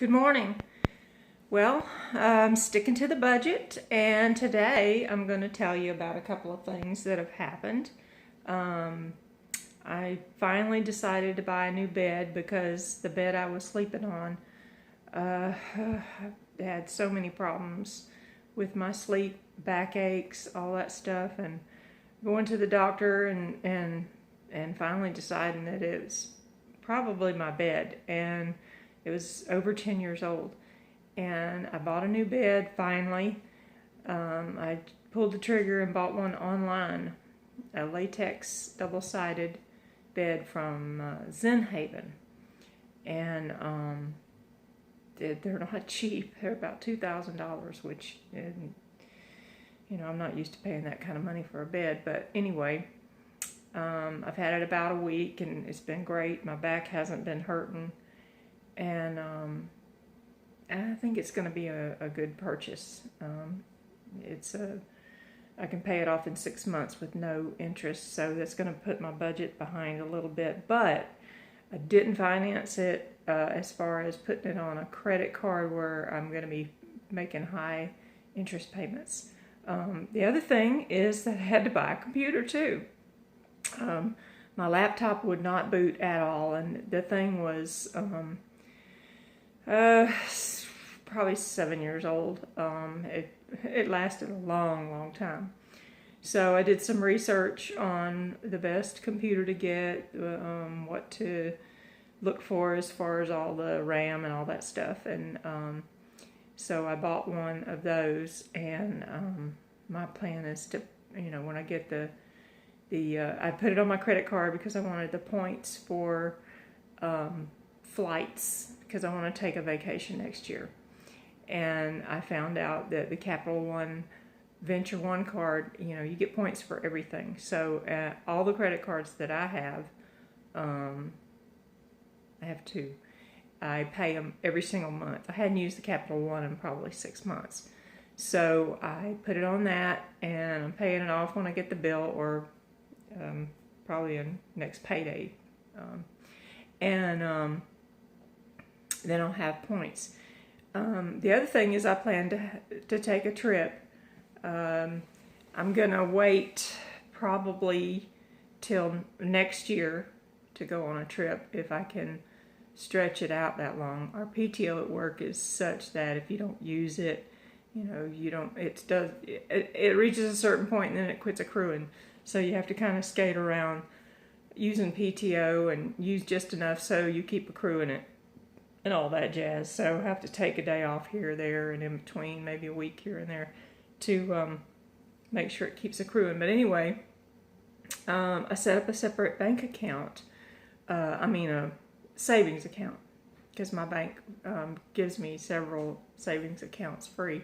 Good morning. Well, I'm sticking to the budget, and today I'm going to tell you about a couple of things that have happened. Um, I finally decided to buy a new bed because the bed I was sleeping on uh, had so many problems with my sleep, backaches, all that stuff, and going to the doctor and finally deciding that it was probably my bed, and it was over 10 years old. And I bought a new bed finally. I pulled the trigger and bought one online, a latex double-sided bed from Zen Haven, and they're not cheap. They're about $2,000, which I'm not used to paying that kind of money for a bed. But anyway, I've had it about a week and it's been great. My back hasn't been hurting, and I think it's going to be a good purchase. I can pay it off in 6 months with no interest, so that's going to put my budget behind a little bit. But I didn't finance it as far as putting it on a credit card where I'm going to be making high interest payments. The other thing is that I had to buy a computer too. My laptop would not boot at all, and the thing was probably 7 years old. It lasted a long time. So I did some research on the best computer to get, what to look for as far as all the RAM and all that stuff, and so I bought one of those, and my plan is to, when I get I put it on my credit card because I wanted the points for flights, because I want to take a vacation next year. And I found out that the Capital One Venture One card, you get points for everything. So all the credit cards that I have two. I pay them every single month. I hadn't used the Capital One in probably 6 months. So I put it on that, and I'm paying it off when I get the bill, or probably in next payday. And then I'll have points. The other thing is I plan to take a trip. I'm going to wait probably till next year to go on a trip if I can stretch it out that long. Our PTO at work is such that if you don't use it, it reaches a certain point and then it quits accruing. So you have to kind of skate around using PTO and use just enough so you keep accruing it and all that jazz. So I have to take a day off here or there, and in between maybe a week here and there to make sure it keeps accruing. But anyway, I set up a separate bank account. A savings account, because my bank gives me several savings accounts free.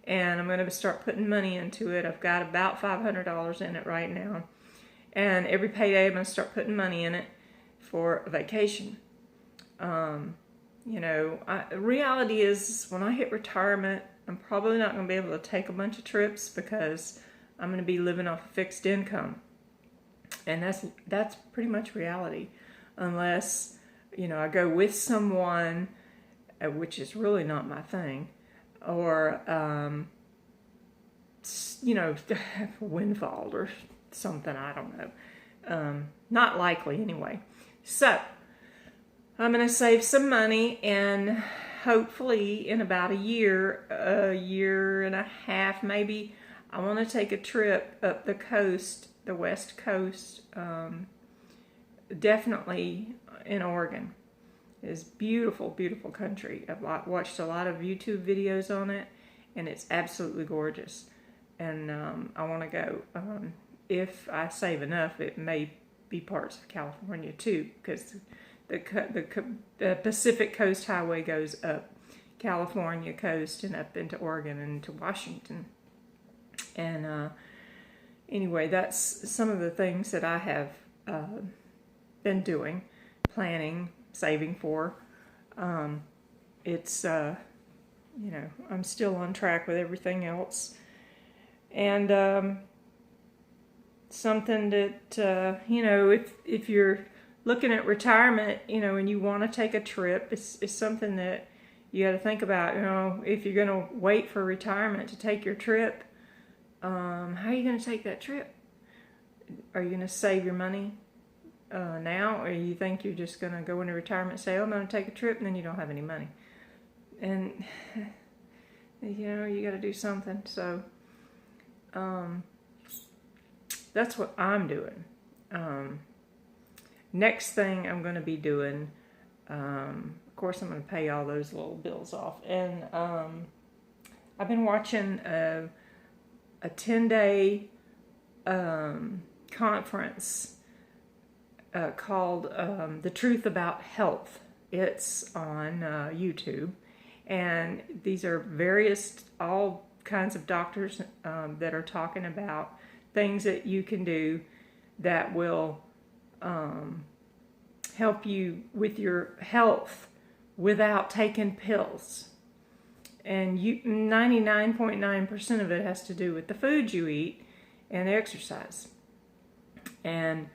And I'm going to start putting money into it. I've got about $500 in it right now. And every payday I'm going to start putting money in it for a vacation. Reality is, when I hit retirement, I'm probably not going to be able to take a bunch of trips because I'm going to be living off a fixed income. And that's pretty much reality. Unless, I go with someone, which is really not my thing, or, have a windfall or something, I don't know. Not likely anyway. So, I'm going to save some money, and hopefully in about a year and a half maybe, I want to take a trip up the coast, the West Coast, definitely in Oregon. It's beautiful, beautiful country. I've watched a lot of YouTube videos on it, and it's absolutely gorgeous. And I want to go. If I save enough, it may be parts of California too, because the Pacific Coast Highway goes up California coast and up into Oregon and into Washington. And anyway, that's some of the things that I have been doing, planning, saving for. It's I'm still on track with everything else, and something that if you're looking at retirement, and you want to take a trip, it's something that you got to think about, if you're going to wait for retirement to take your trip, how are you going to take that trip? Are you going to save your money now, or you think you're just going to go into retirement and say, oh, I'm going to take a trip, and then you don't have any money? And, you got to do something. So that's what I'm doing. Next thing I'm going to be doing, of course, I'm going to pay all those little bills off. And I've been watching a 10-day conference called The Truth About Health. It's on YouTube. And these are all kinds of doctors that are talking about things that you can do that will help you with your health without taking pills. And 99.9% of it has to do with the food you eat and exercise. And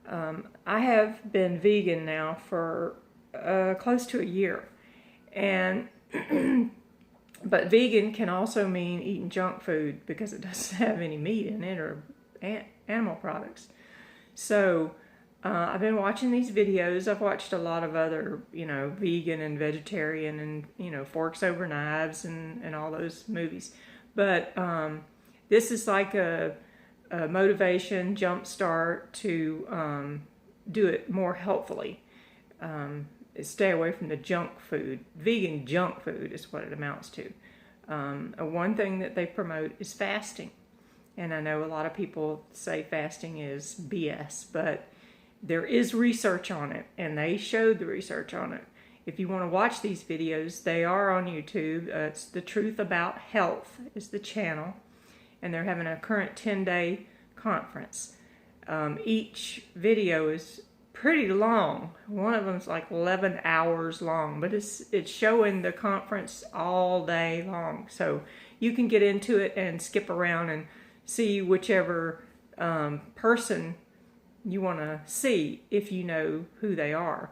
I have been vegan now for close to a year. And but vegan can also mean eating junk food because it doesn't have any meat in it or animal products. So I've been watching these videos. I've watched a lot of other, vegan and vegetarian and, Forks Over Knives and all those movies. But this is like a motivation jump start to do it more healthfully. Stay away from the junk food. Vegan junk food is what it amounts to. One thing that they promote is fasting. And I know a lot of people say fasting is BS, but there is research on it, and they showed the research on it. If you want to watch these videos, they are on YouTube. It's The Truth About Health is the channel, and they're having a current 10-day conference. Each video is pretty long. One of them's like 11 hours long, but it's showing the conference all day long. So you can get into it and skip around and see whichever person you want to see if you know who they are.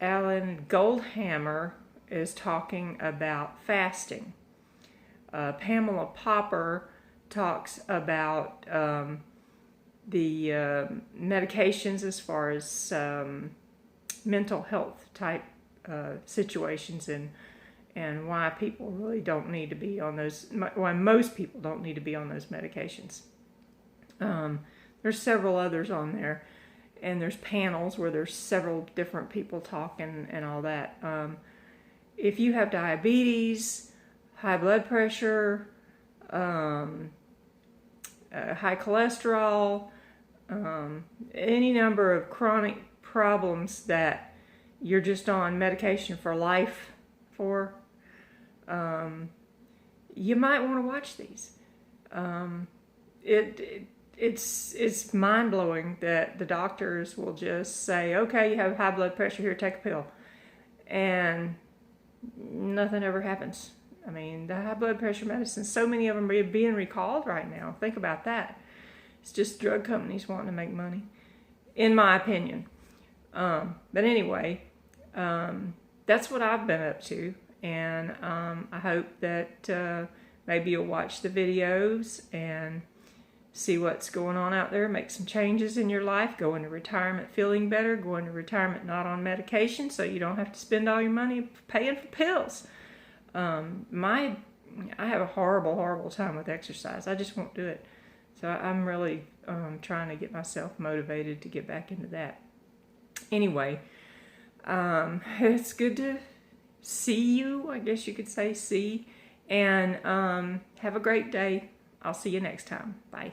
Alan Goldhammer is talking about fasting. Pamela Popper talks about the medications as far as mental health type situations and why people really don't need to be on those, why most people don't need to be on those medications. There's several others on there, and there's panels where there's several different people talking and all that. If you have diabetes, high blood pressure, high cholesterol, any number of chronic problems that you're just on medication for life for, you might want to watch these. It's mind-blowing that the doctors will just say, okay, you have high blood pressure, here, take a pill. And nothing ever happens. I mean, the high blood pressure medicines, so many of them are being recalled right now. Think about that. It's just drug companies wanting to make money, in my opinion. But anyway, that's what I've been up to. And I hope that maybe you'll watch the videos and see what's going on out there, make some changes in your life, go into retirement feeling better, go into retirement not on medication so you don't have to spend all your money paying for pills. I have a horrible time with exercise. I just won't do it. So I'm really trying to get myself motivated to get back into that. Anyway, it's good to see you, I guess you could say, and have a great day. I'll see you next time. Bye.